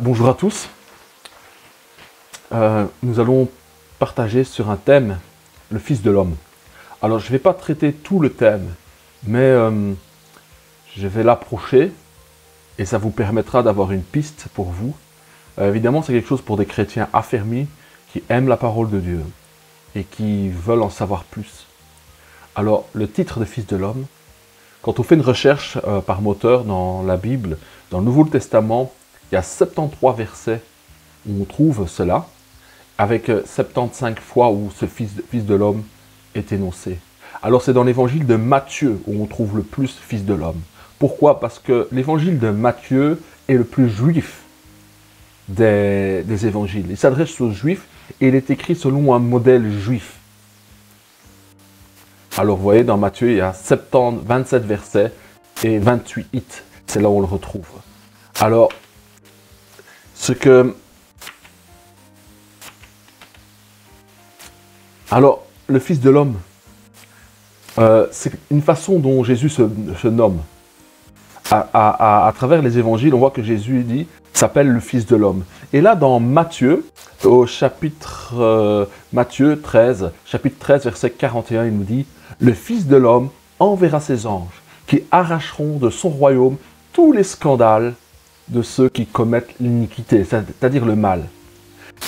Bonjour à tous. Nous allons partager sur un thème, le Fils de l'homme. Alors, je ne vais pas traiter tout le thème, mais je vais l'approcher et ça vous permettra d'avoir une piste pour vous. Évidemment, c'est quelque chose pour des chrétiens affermis qui aiment la parole de Dieu et qui veulent en savoir plus. Alors, le titre de Fils de l'homme, quand on fait une recherche par moteur dans la Bible, dans le Nouveau Testament, il y a 73 versets où on trouve cela, avec 75 fois où ce fils de l'homme est énoncé. Alors c'est dans l'évangile de Matthieu où on trouve le plus Fils de l'homme. Pourquoi? Parce que l'évangile de Matthieu est le plus juif des évangiles. Il s'adresse aux juifs et il est écrit selon un modèle juif. Alors vous voyez, dans Matthieu, il y a 27 versets et 28, c'est là où on le retrouve. Alors, le Fils de l'homme, c'est une façon dont Jésus se nomme. À travers les évangiles, on voit que Jésus dit, s'appelle le Fils de l'homme. Et là, dans Matthieu, au chapitre Matthieu 13, chapitre 13, verset 41, il nous dit, « Le Fils de l'homme enverra ses anges, qui arracheront de son royaume tous les scandales de ceux qui commettent l'iniquité, c'est-à-dire le mal.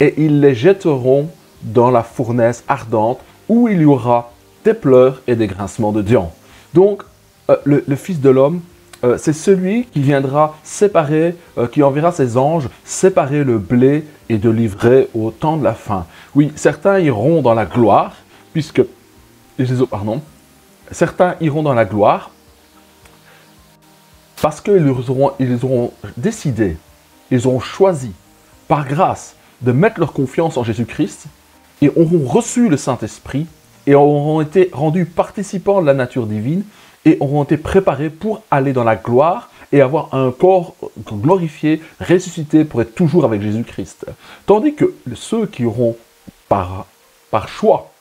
Et ils les jetteront dans la fournaise ardente, où il y aura des pleurs et des grincements de dents. » Donc, le Fils de l'homme, c'est celui qui viendra séparer, qui enverra ses anges, séparer le blé et de livrer au temps de la fin. Oui, certains iront dans la gloire, certains iront dans la gloire, parce qu'ils auront décidé, ils auront choisi, par grâce, de mettre leur confiance en Jésus-Christ et auront reçu le Saint-Esprit et auront été rendus participants de la nature divine et auront été préparés pour aller dans la gloire et avoir un corps glorifié, ressuscité pour être toujours avec Jésus-Christ. Tandis que ceux qui auront, par choix,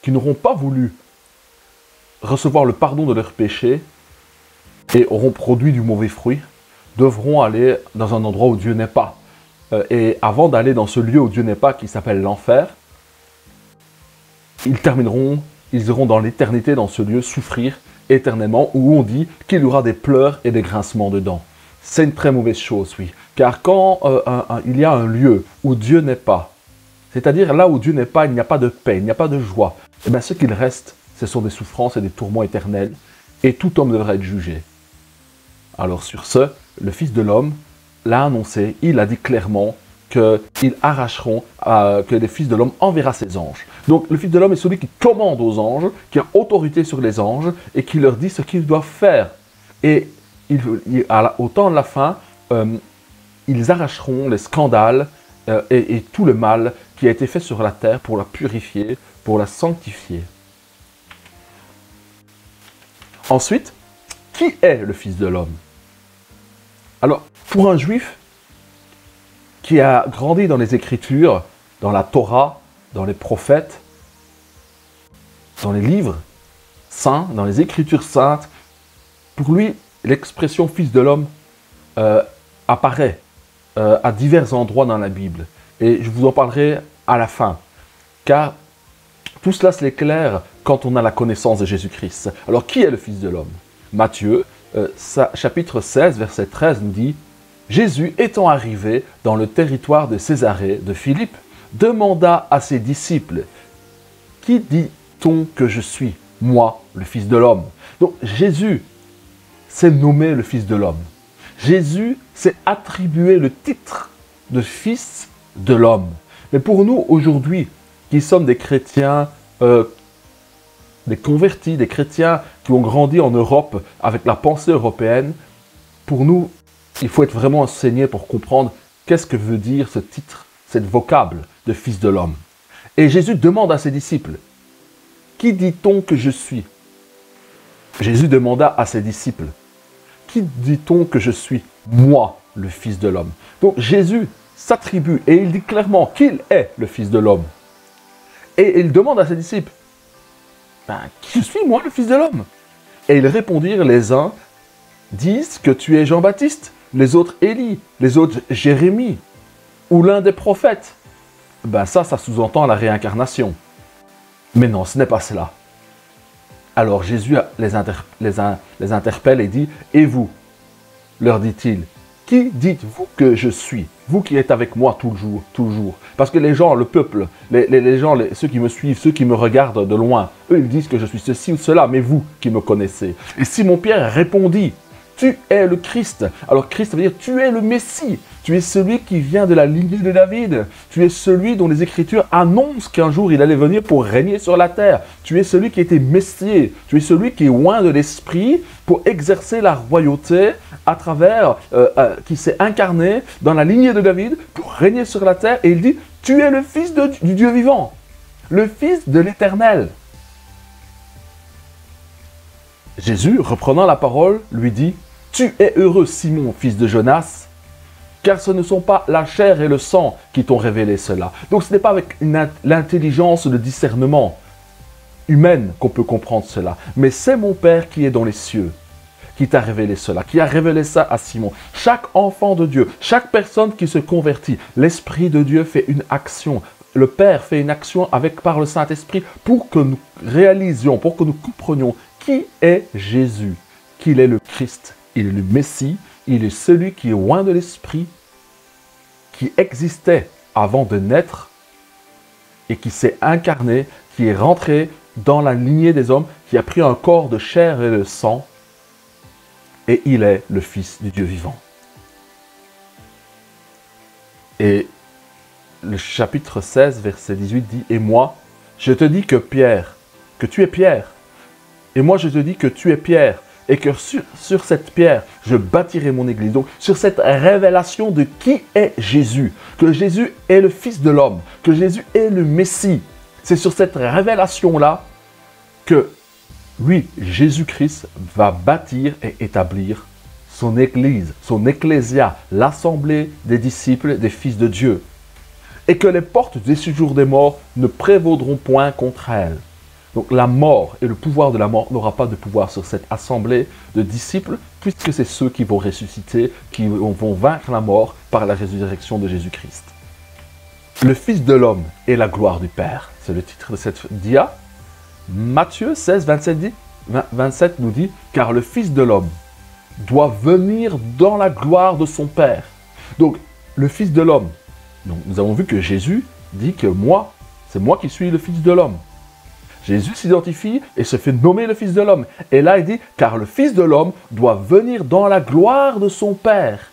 qui n'auront pas voulu recevoir le pardon de leurs péchés, et auront produit du mauvais fruit, devront aller dans un endroit où Dieu n'est pas. Et avant d'aller dans ce lieu où Dieu n'est pas, qui s'appelle l'enfer, ils iront dans l'éternité, dans ce lieu, souffrir éternellement, où on dit qu'il y aura des pleurs et des grincements de dents. C'est une très mauvaise chose, oui. Car quand il y a un lieu où Dieu n'est pas, c'est-à-dire là où Dieu n'est pas, il n'y a pas de paix, il n'y a pas de joie, et bien ce qu'il reste, ce sont des souffrances et des tourments éternels, et tout homme devrait être jugé. Alors sur ce, le Fils de l'homme l'a annoncé, il a dit clairement qu'ils arracheront, que le Fils de l'homme enverra ses anges. Donc le Fils de l'homme est celui qui commande aux anges, qui a autorité sur les anges et qui leur dit ce qu'ils doivent faire. Et au temps de la fin, ils arracheront les scandales et tout le mal qui a été fait sur la terre pour la purifier, pour la sanctifier. Ensuite, qui est le Fils de l'homme? Alors, pour un juif qui a grandi dans les Écritures, dans la Torah, dans les prophètes, dans les livres saints, dans les Écritures saintes, pour lui, l'expression Fils de l'homme apparaît à divers endroits dans la Bible. Et je vous en parlerai à la fin, car tout cela s'éclaire quand on a la connaissance de Jésus-Christ. Alors, qui est le Fils de l'homme? Matthieu, chapitre 16, verset 13 nous dit « Jésus étant arrivé dans le territoire de Césarée de Philippe, demanda à ses disciples « Qui dit-on que je suis, moi, le Fils de l'homme » Donc Jésus s'est nommé le Fils de l'homme. Jésus s'est attribué le titre de Fils de l'homme. Mais pour nous, aujourd'hui, qui sommes des chrétiens des convertis, des chrétiens qui ont grandi en Europe avec la pensée européenne, pour nous, il faut être vraiment enseigné pour comprendre qu'est-ce que veut dire ce titre, cette vocable de Fils de l'homme. Et Jésus demande à ses disciples, « Qui dit-on que je suis » Jésus demanda à ses disciples, « Qui dit-on que je suis, moi, le Fils de l'homme » Donc Jésus s'attribue et il dit clairement qu'il est le Fils de l'homme. Et il demande à ses disciples, qui suis moi le Fils de l'homme? Et ils répondirent, les uns disent que tu es Jean-Baptiste, les autres Élie, les autres Jérémie, ou l'un des prophètes. Ben ça sous-entend la réincarnation. Mais non, ce n'est pas cela. Alors Jésus les interpelle et dit, « Et vous ?» leur dit-il, « Qui dites-vous que je suis? Vous qui êtes avec moi toujours, toujours. » Parce que les gens, le peuple, les gens, ceux qui me suivent, ceux qui me regardent de loin, eux, ils disent que je suis ceci ou cela, mais vous qui me connaissez. Et Simon-Pierre répondit, « Tu es le Christ. » Alors Christ veut dire, tu es le Messie. Tu es celui qui vient de la lignée de David. Tu es celui dont les Écritures annoncent qu'un jour il allait venir pour régner sur la terre. Tu es celui qui était Messie. Tu es celui qui est oint de l'Esprit pour exercer la royauté à travers, qui s'est incarné dans la lignée de David pour régner sur la terre. Et il dit, tu es le Fils du Dieu vivant, le Fils de l'Éternel. Jésus, reprenant la parole, lui dit, « Tu es heureux, Simon, fils de Jonas, car ce ne sont pas la chair et le sang qui t'ont révélé cela. » Donc ce n'est pas avec l'intelligence, le discernement humaine qu'on peut comprendre cela, mais c'est mon Père qui est dans les cieux qui t'a révélé cela, qui a révélé ça à Simon. Chaque enfant de Dieu, chaque personne qui se convertit, l'Esprit de Dieu fait une action. Le Père fait une action par le Saint-Esprit pour que nous réalisions, pour que nous comprenions qui est Jésus, qu'il est le Christ, il est le Messie, il est celui qui est oint de l'Esprit, qui existait avant de naître et qui s'est incarné, qui est rentré dans la lignée des hommes, qui a pris un corps de chair et de sang, et il est le Fils du Dieu vivant. Et le chapitre 16, verset 18 dit, « Et moi, je te dis que tu es Pierre, et moi je te dis que tu es Pierre, et que sur cette pierre, je bâtirai mon église. » Donc, sur cette révélation de qui est Jésus, que Jésus est le Fils de l'homme, que Jésus est le Messie, c'est sur cette révélation-là que, lui, Jésus-Christ, va bâtir et établir son église, son ecclésia, l'assemblée des disciples, des fils de Dieu. Et que les portes des séjours des morts ne prévaudront point contre elle. Donc la mort et le pouvoir de la mort n'aura pas de pouvoir sur cette assemblée de disciples, puisque c'est ceux qui vont ressusciter, qui vont vaincre la mort par la résurrection de Jésus-Christ. Le Fils de l'homme est la gloire du Père. C'est le titre de cette dia. Matthieu 16, 27 nous dit, « Car le Fils de l'homme doit venir dans la gloire de son Père. » Donc, le Fils de l'homme. Donc, nous avons vu que Jésus dit que moi, c'est moi qui suis le Fils de l'homme. Jésus s'identifie et se fait nommer le Fils de l'homme. Et là, il dit, « Car le Fils de l'homme doit venir dans la gloire de son Père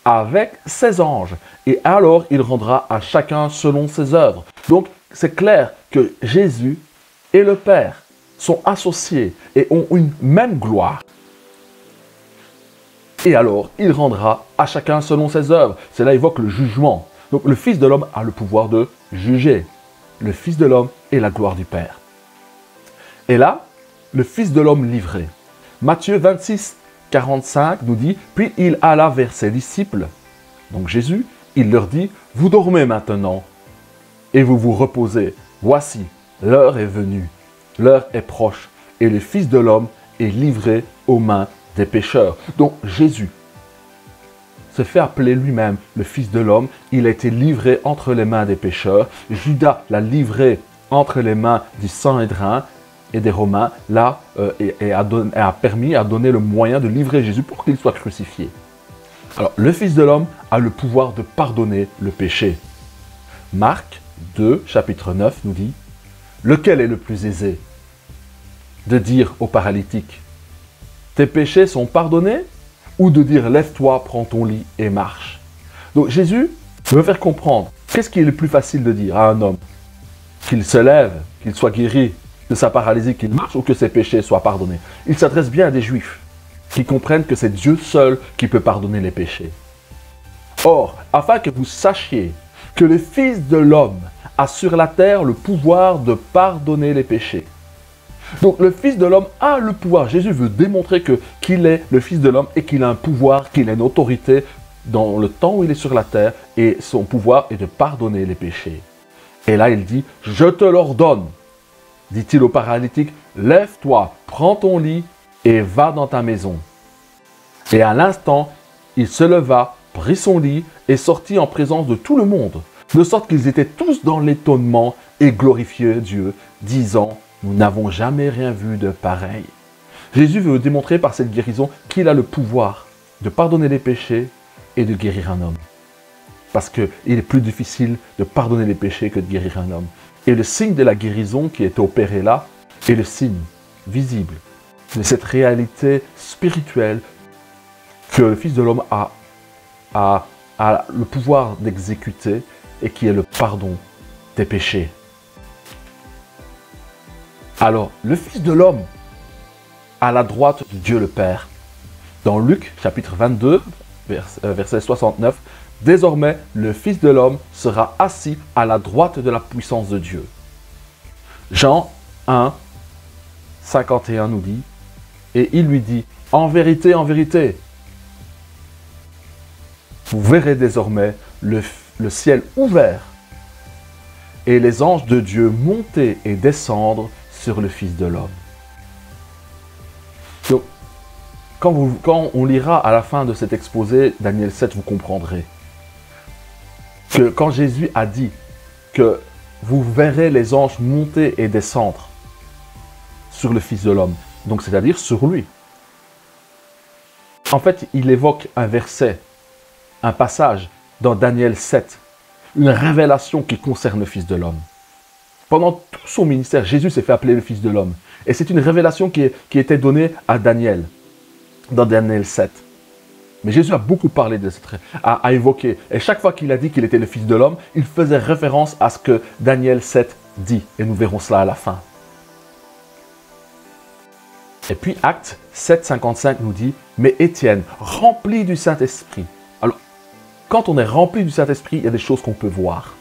avec ses anges. Et alors, il rendra à chacun selon ses œuvres. » Donc, c'est clair que Jésus et le Père sont associés et ont une même gloire. Et alors, il rendra à chacun selon ses œuvres. Cela évoque le jugement. Donc, le Fils de l'homme a le pouvoir de juger. Le Fils de l'homme est la gloire du Père. Et là, le Fils de l'homme livré. Matthieu 26, 45 nous dit, « Puis il alla vers ses disciples. » Donc Jésus, il leur dit, « Vous dormez maintenant et vous vous reposez. Voici, l'heure est venue, l'heure est proche, et le Fils de l'homme est livré aux mains des pécheurs. » Donc Jésus se fait appeler lui-même le Fils de l'homme. Il a été livré entre les mains des pécheurs. Judas l'a livré entre les mains du Sanhédrin et des Romains, là, et a donné le moyen de livrer Jésus pour qu'il soit crucifié. Alors, le Fils de l'homme a le pouvoir de pardonner le péché. Marc 2, chapitre 9 nous dit, « Lequel est le plus aisé de dire au paralytique, « Tes péchés sont pardonnés » ou de dire « Lève-toi, prends ton lit et marche ». Donc Jésus veut faire comprendre, qu'est-ce qui est le plus facile de dire à un homme? Qu'il se lève, qu'il soit guéri de sa paralysie, qu'il marche ou que ses péchés soient pardonnés. Il s'adresse bien à des Juifs qui comprennent que c'est Dieu seul qui peut pardonner les péchés. Or, afin que vous sachiez que le Fils de l'homme a sur la terre le pouvoir de pardonner les péchés. Donc le Fils de l'homme a le pouvoir. Jésus veut démontrer qu'il est le Fils de l'homme et qu'il a un pouvoir, qu'il a une autorité dans le temps où il est sur la terre, et son pouvoir est de pardonner les péchés. Et là il dit, « Je te l'ordonne », dit-il au paralytique, « Lève-toi, prends ton lit et va dans ta maison. » Et à l'instant, Il se leva, prit son lit et sortit en présence de tout le monde, de sorte qu'ils étaient tous dans l'étonnement et glorifiaient Dieu, disant, nous n'avons jamais rien vu de pareil. Jésus veut démontrer par cette guérison qu'il a le pouvoir de pardonner les péchés et de guérir un homme. Parce qu'il est plus difficile de pardonner les péchés que de guérir un homme. Et le signe de la guérison qui est opéré là est le signe visible de cette réalité spirituelle que le Fils de l'homme a le pouvoir d'exécuter et qui est le pardon des péchés. Alors, le Fils de l'homme à la droite de Dieu le Père. Dans Luc, chapitre 22, verset 69, « Désormais, le Fils de l'homme sera assis à la droite de la puissance de Dieu. » Jean 1, 51 nous dit, « Et il lui dit, en vérité, vous verrez désormais le ciel ouvert et les anges de Dieu monter et descendre sur le Fils de l'homme. » Donc, quand on lira à la fin de cet exposé, Daniel 7, vous comprendrez que quand Jésus a dit que vous verrez les anges monter et descendre sur le Fils de l'homme, donc c'est-à-dire sur lui. En fait, il évoque un verset, un passage dans Daniel 7, une révélation qui concerne le Fils de l'homme. Pendant tout son ministère, Jésus s'est fait appeler le Fils de l'homme. Et c'est une révélation qui était donnée à Daniel, dans Daniel 7. Mais Jésus a beaucoup parlé de cette a évoqué. Et chaque fois qu'il a dit qu'il était le Fils de l'homme, il faisait référence à ce que Daniel 7 dit. Et nous verrons cela à la fin. Et puis Actes 7, 55 nous dit, « Mais Étienne, rempli du Saint-Esprit. » Alors, quand on est rempli du Saint-Esprit, il y a des choses qu'on peut voir.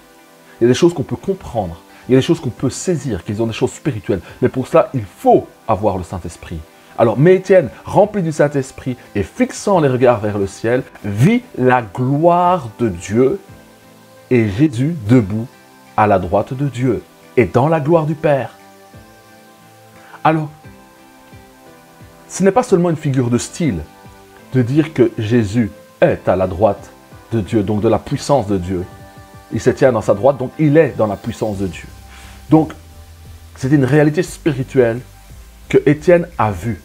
Il y a des choses qu'on peut comprendre. Il y a des choses qu'on peut saisir, qui sont des choses spirituelles. Mais pour cela, il faut avoir le Saint-Esprit. Alors, mais Étienne, rempli du Saint-Esprit et fixant les regards vers le ciel, vit la gloire de Dieu et Jésus debout à la droite de Dieu et dans la gloire du Père. Alors, ce n'est pas seulement une figure de style de dire que Jésus est à la droite de Dieu, donc de la puissance de Dieu. Il se tient dans sa droite, donc il est dans la puissance de Dieu. Donc, c'est une réalité spirituelle que Étienne a vue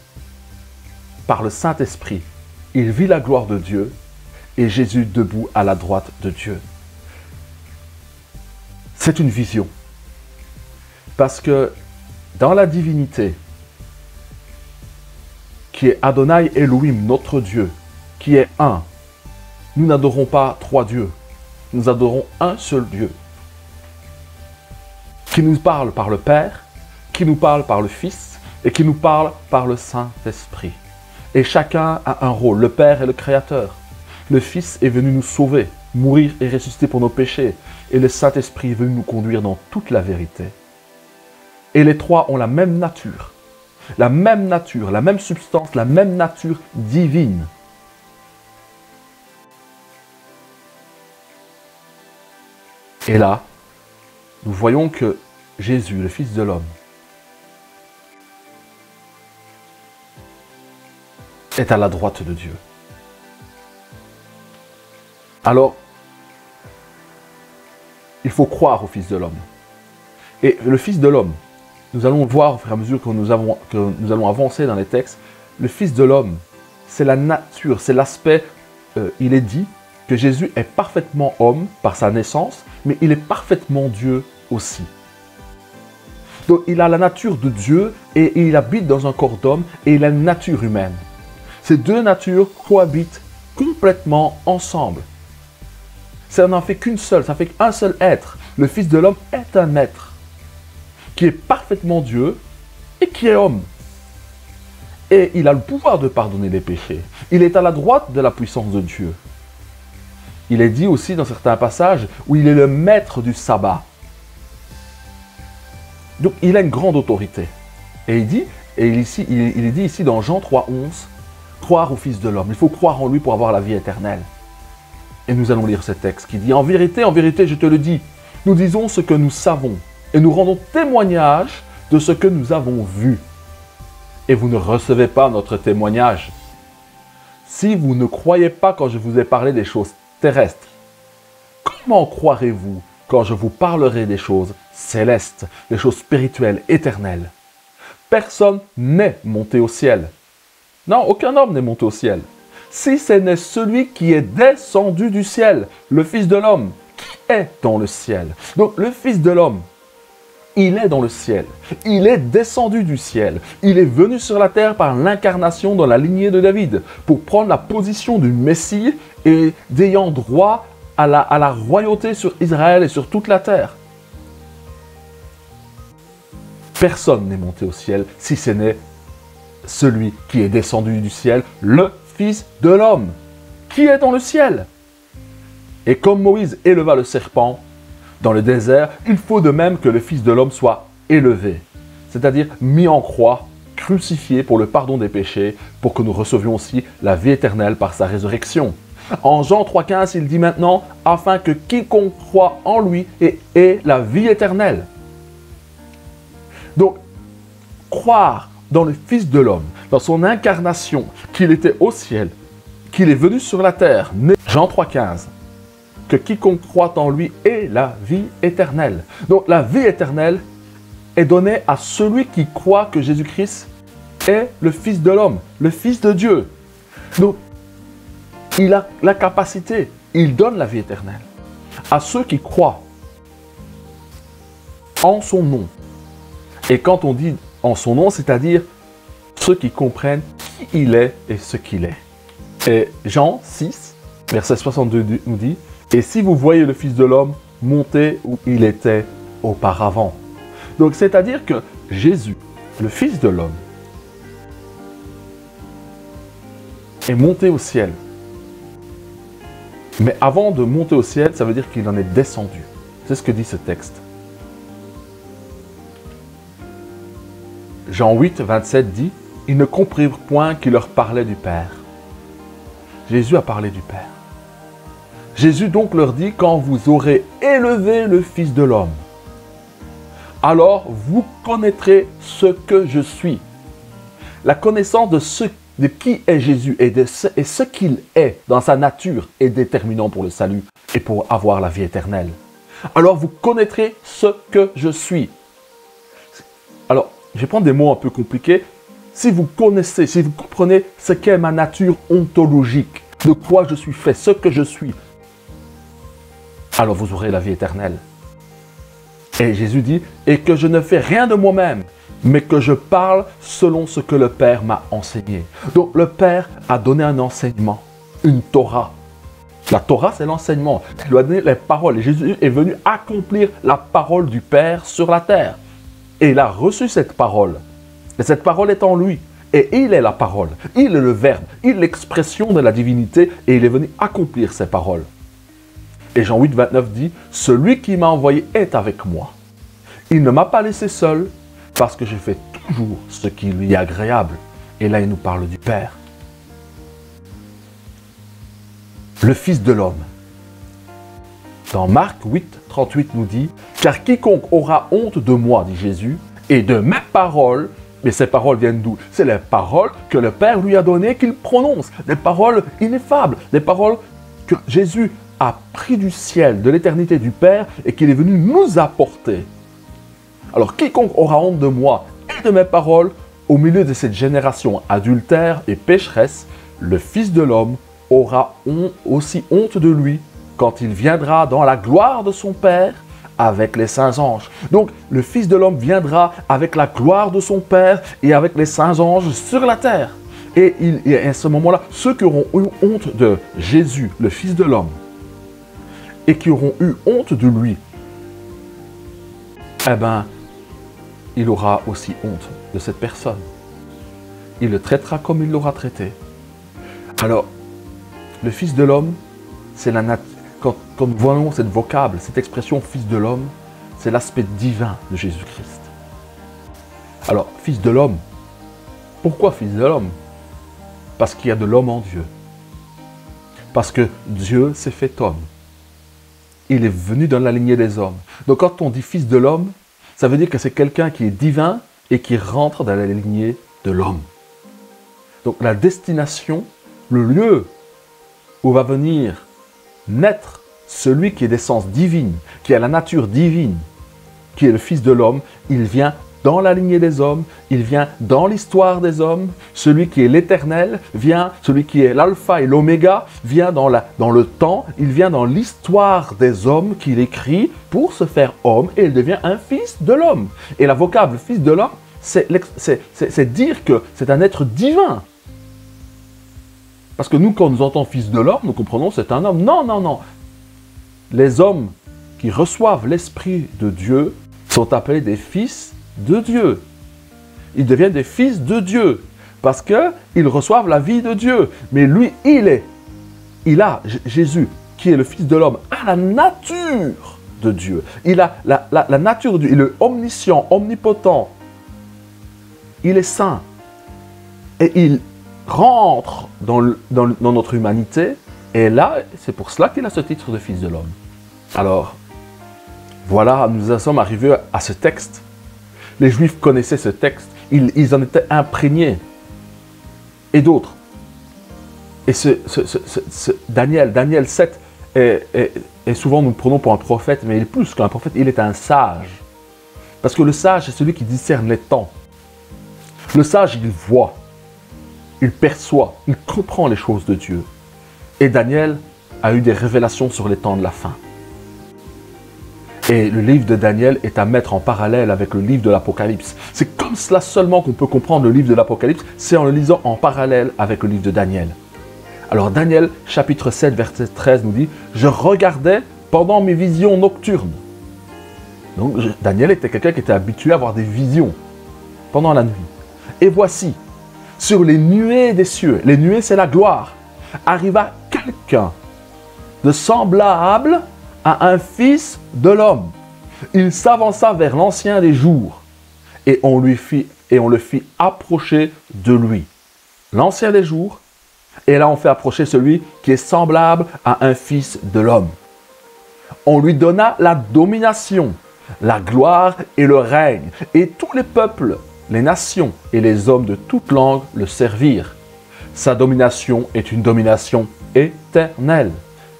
par le Saint-Esprit. Il vit la gloire de Dieu et Jésus debout à la droite de Dieu. C'est une vision. Parce que dans la divinité, qui est Adonai Elohim, notre Dieu, qui est un, nous n'adorons pas trois dieux, nous adorons un seul Dieu, qui nous parle par le Père, qui nous parle par le Fils et qui nous parle par le Saint-Esprit. Et chacun a un rôle. Le Père est le Créateur. Le Fils est venu nous sauver, mourir et ressusciter pour nos péchés. Et le Saint-Esprit est venu nous conduire dans toute la vérité. Et les trois ont la même nature, la même substance, la même nature divine. Et là, nous voyons que Jésus, le Fils de l'homme, est à la droite de Dieu. Alors, il faut croire au Fils de l'homme. Et le Fils de l'homme, nous allons voir au fur et à mesure que nous allons avancer dans les textes, le Fils de l'homme, c'est la nature, c'est l'aspect, il est dit que Jésus est parfaitement homme par sa naissance, mais il est parfaitement Dieu aussi. Donc il a la nature de Dieu et il habite dans un corps d'homme et il a une nature humaine. Ces deux natures cohabitent complètement ensemble. Ça n'en fait qu'une seule, ça fait qu'un seul être. Le Fils de l'homme est un être qui est parfaitement Dieu et qui est homme. Et il a le pouvoir de pardonner les péchés. Il est à la droite de la puissance de Dieu. Il est dit aussi dans certains passages où il est le maître du sabbat. Donc il a une grande autorité. Et il est dit ici dans Jean 3,11, croire au Fils de l'homme. Il faut croire en lui pour avoir la vie éternelle. Et nous allons lire ce texte qui dit, en vérité, je te le dis, nous disons ce que nous savons et nous rendons témoignage de ce que nous avons vu. Et vous ne recevez pas notre témoignage. si vous ne croyez pas quand je vous ai parlé des choses terrestres, comment croirez-vous quand je vous parlerai des choses célestes, des choses spirituelles, éternelles? Personne n'est monté au ciel. Non, aucun homme n'est monté au ciel. Si ce n'est celui qui est descendu du ciel, le Fils de l'homme, qui est dans le ciel. Donc le Fils de l'homme, il est dans le ciel. Il est descendu du ciel. Il est venu sur la terre par l'incarnation dans la lignée de David pour prendre la position du Messie et d'ayant droit à la royauté sur Israël et sur toute la terre. Personne n'est monté au ciel si ce n'est celui qui est descendu du ciel, le Fils de l'homme, qui est dans le ciel. Et comme Moïse éleva le serpent dans le désert, il faut de même que le Fils de l'homme soit élevé, c'est-à-dire mis en croix, crucifié pour le pardon des péchés, pour que nous recevions aussi la vie éternelle par sa résurrection. En Jean 3,15, il dit maintenant, afin que quiconque croit en lui ait la vie éternelle. Donc, croire dans le Fils de l'homme, dans son incarnation, qu'il était au ciel, qu'il est venu sur la terre, né, Jean 3,15, que quiconque croit en lui ait la vie éternelle. Donc la vie éternelle est donnée à celui qui croit que Jésus-Christ est le Fils de l'homme, le Fils de Dieu. Donc, il a la capacité, il donne la vie éternelle à ceux qui croient en son nom. Et quand on dit en son nom, c'est-à-dire ceux qui comprennent qui il est et ce qu'il est. Et Jean 6, verset 62 nous dit, « Et si vous voyez le Fils de l'homme monter où il était auparavant. » Donc c'est-à-dire que Jésus, le Fils de l'homme, est monté au ciel. Mais avant de monter au ciel, ça veut dire qu'il en est descendu. C'est ce que dit ce texte. Jean 8, 27 dit, « Ils ne comprirent point qu'il leur parlait du Père. » Jésus a parlé du Père. Jésus donc leur dit, « Quand vous aurez élevé le Fils de l'homme, alors vous connaîtrez ce que je suis. » La connaissance de qui est Jésus et ce qu'il est dans sa nature est déterminant pour le salut et pour avoir la vie éternelle. Alors vous connaîtrez ce que je suis. Alors, je vais prendre des mots un peu compliqués. Si vous connaissez, si vous comprenez ce qu'est ma nature ontologique, de quoi je suis fait, ce que je suis, alors vous aurez la vie éternelle. Et Jésus dit, et que je ne fais rien de moi-même, mais que je parle selon ce que le Père m'a enseigné. Donc le Père a donné un enseignement, une Torah. La Torah, c'est l'enseignement. Il doit donner les paroles. Et Jésus est venu accomplir la parole du Père sur la terre. Et il a reçu cette parole. Et cette parole est en lui. Et il est la parole. Il est le Verbe. Il est l'expression de la divinité. Et il est venu accomplir ces paroles. Et Jean 8, 29 dit, « Celui qui m'a envoyé est avec moi. Il ne m'a pas laissé seul, parce que je fais toujours ce qui lui est agréable. » Et là, il nous parle du Père. Le Fils de l'homme. Dans Marc 8, 38 nous dit, « Car quiconque aura honte de moi, dit Jésus, et de mes paroles, » mais ces paroles viennent d'où? C'est les paroles que le Père lui a données qu'il prononce. Des paroles ineffables, des paroles que Jésus a pris du ciel, de l'éternité du Père, et qu'il est venu nous apporter. Alors, quiconque aura honte de moi et de mes paroles, au milieu de cette génération adultère et pécheresse, le Fils de l'homme aura aussi honte de lui quand il viendra dans la gloire de son Père avec les saints anges. Donc, le Fils de l'homme viendra avec la gloire de son Père et avec les saints anges sur la terre. Et à ce moment-là, ceux qui auront eu honte de Jésus, le Fils de l'homme, et qui auront eu honte de lui, eh bien, il aura aussi honte de cette personne. Il le traitera comme il l'aura traité. Alors, le Fils de l'homme, c'est la nature. Quand nous voyons cette vocable, cette expression Fils de l'homme, c'est l'aspect divin de Jésus-Christ. Alors, Fils de l'homme, pourquoi Fils de l'homme? Parce qu'il y a de l'homme en Dieu. Parce que Dieu s'est fait homme. Il est venu dans la lignée des hommes. Donc quand on dit Fils de l'homme, ça veut dire que c'est quelqu'un qui est divin et qui rentre dans la lignée de l'homme. Donc la destination le lieu où va venir naître celui qui est d'essence divine, qui a la nature divine, qui est le Fils de l'homme, il vient dans la lignée des hommes, il vient dans l'histoire des hommes, celui qui est l'éternel vient, celui qui est l'alpha et l'oméga vient dans le temps, il vient dans l'histoire des hommes qu'il écrit pour se faire homme et il devient un fils de l'homme. Et la vocable fils de l'homme, c'est dire que c'est un être divin. Parce que nous, quand nous entendons fils de l'homme, nous comprenons c'est un homme. Non, non, non. Les hommes qui reçoivent l'Esprit de Dieu sont appelés des fils de Dieu. Ils deviennent des fils de Dieu parce qu'ils reçoivent la vie de Dieu. Mais lui, Jésus, qui est le Fils de l'homme, a la nature de Dieu. Il a la nature de Dieu. Il est omniscient, omnipotent. Il est saint. Et il rentre dans notre humanité. Et là, c'est pour cela qu'il a ce titre de Fils de l'homme. Alors, voilà, nous en sommes arrivés à ce texte. Les Juifs connaissaient ce texte, ils en étaient imprégnés. Et d'autres. Et Daniel 7, et souvent nous le prenons pour un prophète, mais il est plus qu'un prophète, il est un sage. Parce que le sage, c'est celui qui discerne les temps. Le sage, il voit, il perçoit, il comprend les choses de Dieu. Et Daniel a eu des révélations sur les temps de la fin. Et le livre de Daniel est à mettre en parallèle avec le livre de l'Apocalypse. C'est comme cela seulement qu'on peut comprendre le livre de l'Apocalypse, c'est en le lisant en parallèle avec le livre de Daniel. Alors Daniel, chapitre 7, verset 13 nous dit « Je regardais pendant mes visions nocturnes ». Donc Daniel était quelqu'un qui était habitué à avoir des visions pendant la nuit. Et voici, sur les nuées des cieux, les nuées c'est la gloire, arriva quelqu'un de semblable à un fils de l'homme. Il s'avança vers l'ancien des jours et on le fit approcher de lui. L'ancien des jours, et là on fait approcher celui qui est semblable à un fils de l'homme. On lui donna la domination, la gloire et le règne, et tous les peuples, les nations et les hommes de toute langue le servirent. Sa domination est une domination éternelle,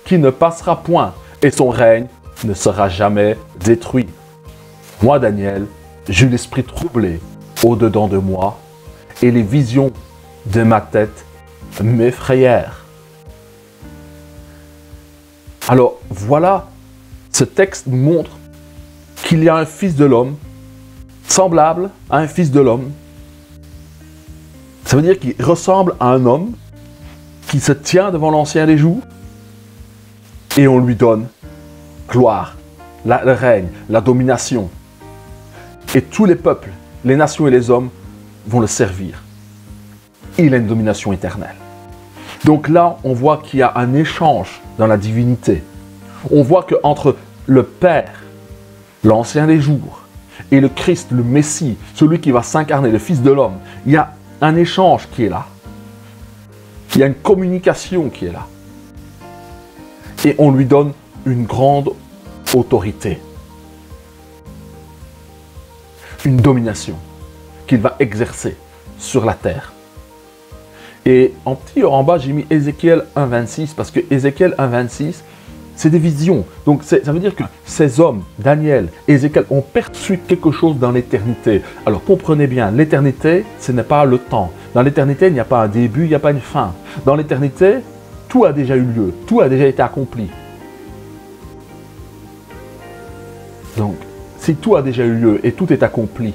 qui ne passera point, et son règne ne sera jamais détruit. Moi, Daniel, j'eus l'esprit troublé au-dedans de moi, et les visions de ma tête m'effrayèrent. Alors, voilà, ce texte nous montre qu'il y a un fils de l'homme, semblable à un fils de l'homme. Ça veut dire qu'il ressemble à un homme qui se tient devant l'ancien des jours, et on lui donne gloire, le règne, la domination. Et tous les peuples, les nations et les hommes vont le servir. Il a une domination éternelle. Donc là, on voit qu'il y a un échange dans la divinité. On voit qu'entre le Père, l'ancien des jours, et le Christ, le Messie, celui qui va s'incarner, le Fils de l'homme, il y a un échange qui est là. Il y a une communication qui est là. Et on lui donne une grande autorité. Une domination qu'il va exercer sur la terre. Et en petit en bas, j'ai mis Ézéchiel 1,26 parce que Ézéchiel 1,26, c'est des visions. Donc ça veut dire que ces hommes, Daniel, Ézéchiel, ont perçu quelque chose dans l'éternité. Alors comprenez bien, l'éternité, ce n'est pas le temps. Dans l'éternité, il n'y a pas un début, il n'y a pas une fin. Dans l'éternité, tout a déjà eu lieu, tout a déjà été accompli. Donc, si tout a déjà eu lieu et tout est accompli,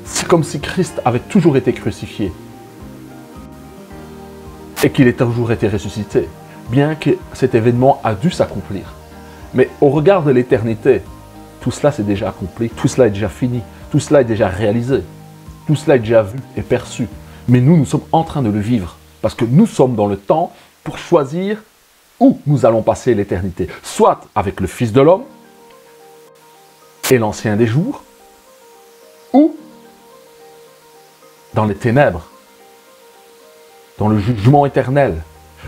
c'est comme si Christ avait toujours été crucifié et qu'il ait toujours été ressuscité, bien que cet événement a dû s'accomplir. Mais au regard de l'éternité, tout cela c'est déjà accompli, tout cela est déjà fini, tout cela est déjà réalisé, tout cela est déjà vu et perçu. Mais nous, nous sommes en train de le vivre, parce que nous sommes dans le temps pour choisir où nous allons passer l'éternité, soit avec le Fils de l'homme et l'ancien des jours, ou dans les ténèbres, dans le jugement éternel,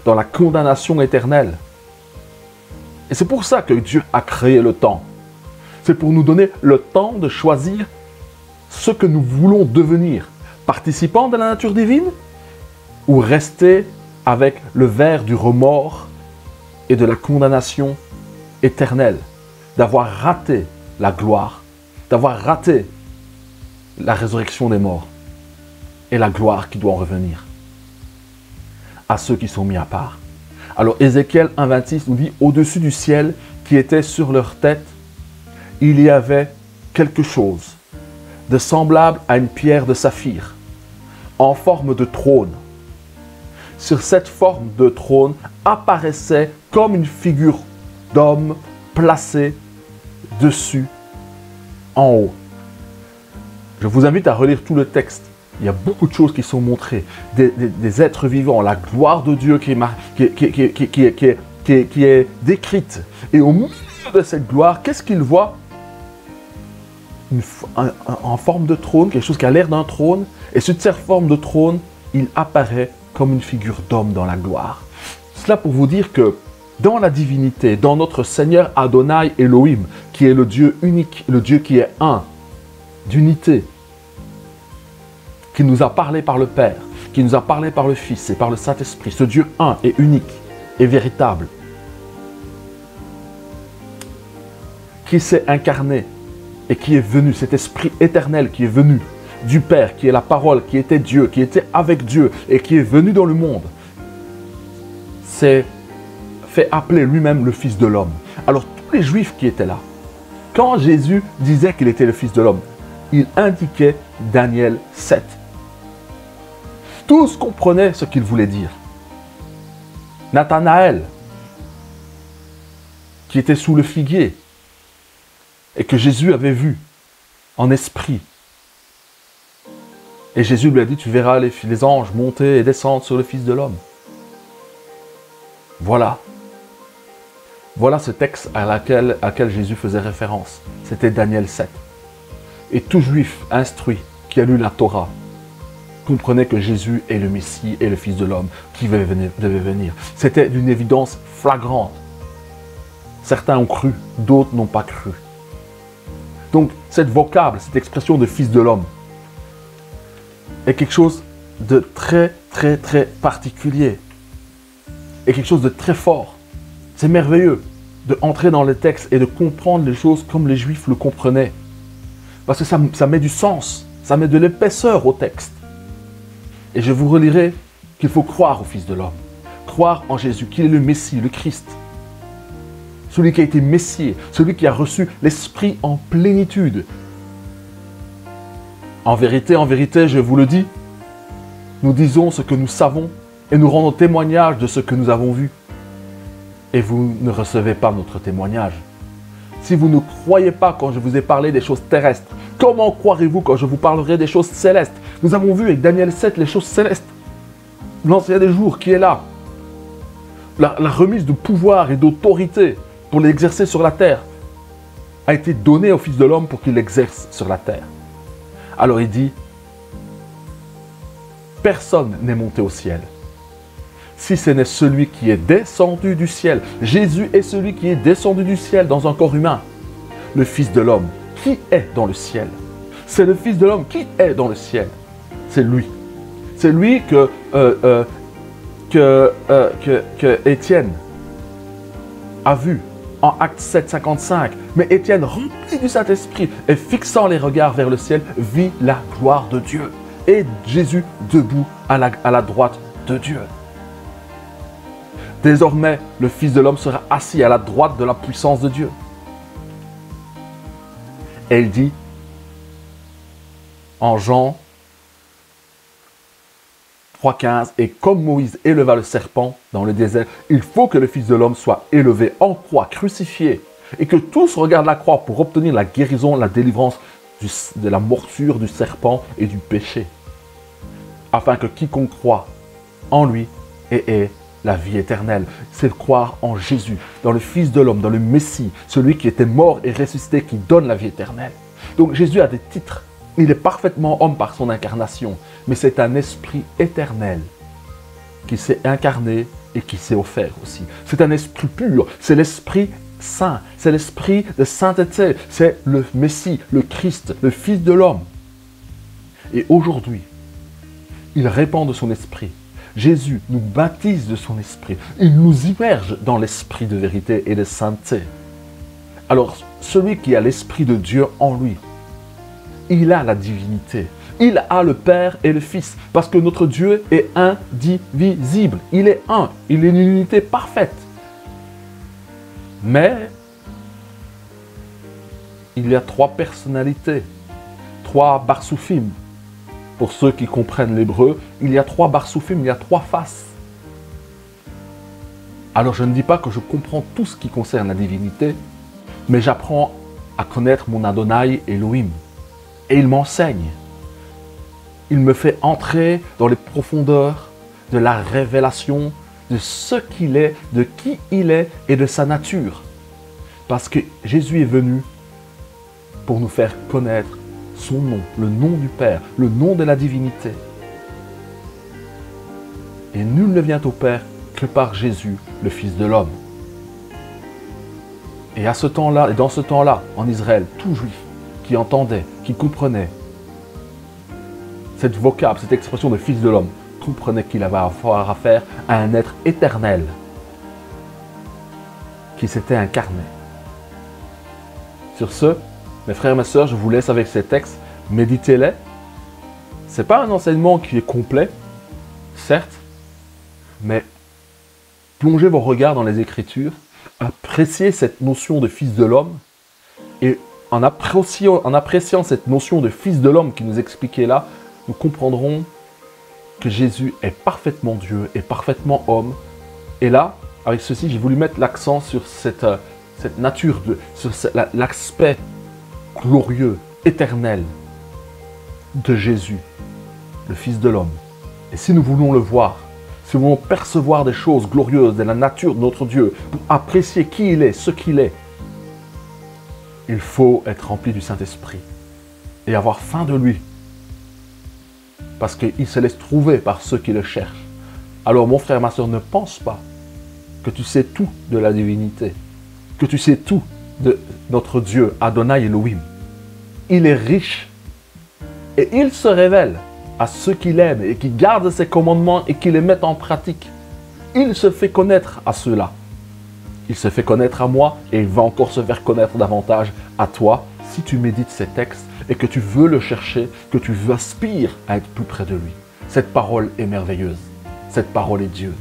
dans la condamnation éternelle. Et c'est pour ça que Dieu a créé le temps. C'est pour nous donner le temps de choisir ce que nous voulons devenir, participant de la nature divine ou rester avec le verre du remords et de la condamnation éternelle, d'avoir raté la gloire, d'avoir raté la résurrection des morts et la gloire qui doit en revenir à ceux qui sont mis à part. Alors Ézéchiel 1,26 nous dit, au-dessus du ciel qui était sur leur tête, il y avait quelque chose de semblable à une pierre de saphir, en forme de trône. Sur cette forme de trône apparaissait comme une figure d'homme placée dessus en haut. Je vous invite à relire tout le texte. Il y a beaucoup de choses qui sont montrées. Des êtres vivants, la gloire de Dieu qui est décrite. Et au milieu de cette gloire, qu'est-ce qu'il voit? En forme de trône, quelque chose qui a l'air d'un trône. Et sur cette forme de trône, il apparaît comme une figure d'homme dans la gloire. Cela pour vous dire que dans la divinité, dans notre Seigneur Adonai Elohim, qui est le Dieu unique, le Dieu qui est un, d'unité, qui nous a parlé par le Père, qui nous a parlé par le Fils et par le Saint-Esprit, ce Dieu un et unique et véritable, qui s'est incarné et qui est venu, cet Esprit éternel qui est venu du Père, qui est la parole, qui était Dieu, qui était avec Dieu et qui est venu dans le monde, s'est fait appeler lui-même le Fils de l'homme. Alors tous les Juifs qui étaient là, quand Jésus disait qu'il était le Fils de l'homme, il indiquait Daniel 7. Tous comprenaient ce qu'il voulait dire. Nathanaël, qui était sous le figuier et que Jésus avait vu en esprit. Et Jésus lui a dit, tu verras les anges monter et descendre sur le Fils de l'homme. Voilà. Voilà ce texte à laquelle Jésus faisait référence. C'était Daniel 7. Et tout juif instruit qui a lu la Torah comprenait que Jésus est le Messie et le Fils de l'homme qui devait venir. C'était d'une évidence flagrante. Certains ont cru, d'autres n'ont pas cru. Donc cette vocable, cette expression de Fils de l'homme est quelque chose de très particulier et quelque chose de très fort. C'est merveilleux de entrer dans le texte et de comprendre les choses comme les Juifs le comprenaient. Parce que ça met du sens, ça met de l'épaisseur au texte. Et je vous relirai qu'il faut croire au Fils de l'homme, croire en Jésus, qu'il est le Messie, le Christ, celui qui a été Messie, celui qui a reçu l'Esprit en plénitude. En vérité, je vous le dis, nous disons ce que nous savons et nous rendons témoignage de ce que nous avons vu. Et vous ne recevez pas notre témoignage. Si vous ne croyez pas quand je vous ai parlé des choses terrestres, comment croirez-vous quand je vous parlerai des choses célestes? Nous avons vu avec Daniel 7 les choses célestes. L'Ancien des jours qui est là. La remise de pouvoir et d'autorité pour l'exercer sur la terre a été donnée au Fils de l'homme pour qu'il l'exerce sur la terre. Alors il dit, personne n'est monté au ciel, si ce n'est celui qui est descendu du ciel. Jésus est celui qui est descendu du ciel dans un corps humain. Le Fils de l'homme qui est dans le ciel. C'est le Fils de l'homme qui est dans le ciel. C'est lui. C'est lui que Étienne a vu en Acte 7, 55. Mais Étienne, rempli du Saint-Esprit et fixant les regards vers le ciel, vit la gloire de Dieu. Et Jésus debout à la droite de Dieu. Désormais, le Fils de l'homme sera assis à la droite de la puissance de Dieu. Et il dit, en Jean 3,15, et comme Moïse éleva le serpent dans le désert, il faut que le Fils de l'homme soit élevé en croix, crucifié, et que tous regardent la croix pour obtenir la guérison, la délivrance de la morsure du serpent et du péché, afin que quiconque croit en lui ait la vie éternelle. C'est de croire en Jésus, dans le Fils de l'homme, dans le Messie, celui qui était mort et ressuscité, qui donne la vie éternelle. Donc Jésus a des titres. Il est parfaitement homme par son incarnation, mais c'est un esprit éternel qui s'est incarné et qui s'est offert aussi. C'est un esprit pur, c'est l'Esprit Saint, c'est l'Esprit de sainteté, c'est le Messie, le Christ, le Fils de l'homme. Et aujourd'hui, il répand de son esprit. Jésus nous baptise de son esprit. Il nous immerge dans l'esprit de vérité et de sainteté. Alors, celui qui a l'esprit de Dieu en lui, il a la divinité. Il a le Père et le Fils. Parce que notre Dieu est indivisible. Il est un. Il est une unité parfaite. Mais, il y a 3 personnalités. 3 barsoufim. Pour ceux qui comprennent l'hébreu, il y a 3 barsoufim, il y a 3 faces. Alors je ne dis pas que je comprends tout ce qui concerne la divinité, mais j'apprends à connaître mon Adonai Elohim. Et il m'enseigne. Il me fait entrer dans les profondeurs de la révélation de ce qu'il est, de qui il est et de sa nature. Parce que Jésus est venu pour nous faire connaître son nom, le nom du Père, le nom de la divinité. Et nul ne vient au Père que par Jésus, le Fils de l'homme. Et à ce temps-là, et dans ce temps-là, en Israël, tout juif qui entendait, qui comprenait cette vocable, cette expression de Fils de l'homme, comprenait qu'il avait affaire à un être éternel qui s'était incarné. Sur ce, mes frères et mes sœurs, je vous laisse avec ces textes, méditez-les. Ce n'est pas un enseignement qui est complet, certes, mais plongez vos regards dans les Écritures, appréciez cette notion de Fils de l'homme, et en appréciant cette notion de Fils de l'homme qui nous expliquait là, nous comprendrons que Jésus est parfaitement Dieu et parfaitement homme. Et là, avec ceci, j'ai voulu mettre l'accent sur cette nature, sur l'aspect glorieux, éternel de Jésus, le Fils de l'homme. Et si nous voulons le voir, si nous voulons percevoir des choses glorieuses de la nature de notre Dieu, pour apprécier qui il est, ce qu'il est, il faut être rempli du Saint-Esprit et avoir faim de lui. Parce qu'il se laisse trouver par ceux qui le cherchent. Alors mon frère, ma soeur, ne pense pas que tu sais tout de la divinité, que tu sais tout de notre Dieu, Adonai Elohim. Il est riche et il se révèle à ceux qu'il aime et qui gardent ses commandements et qui les mettent en pratique. Il se fait connaître à ceux-là. Il se fait connaître à moi et il va encore se faire connaître davantage à toi si tu médites ces textes et que tu veux le chercher, que tu aspires à être plus près de lui. Cette parole est merveilleuse. Cette parole est Dieu.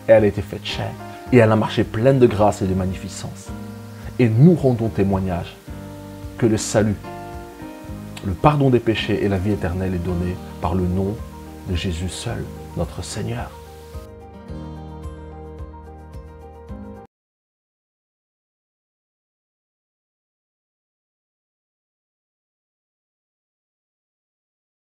Et elle a été faite chair. Et elle a marché pleine de grâce et de magnificence. Et nous rendons témoignage que le salut, le pardon des péchés et la vie éternelle est donné par le nom de Jésus seul, notre Seigneur.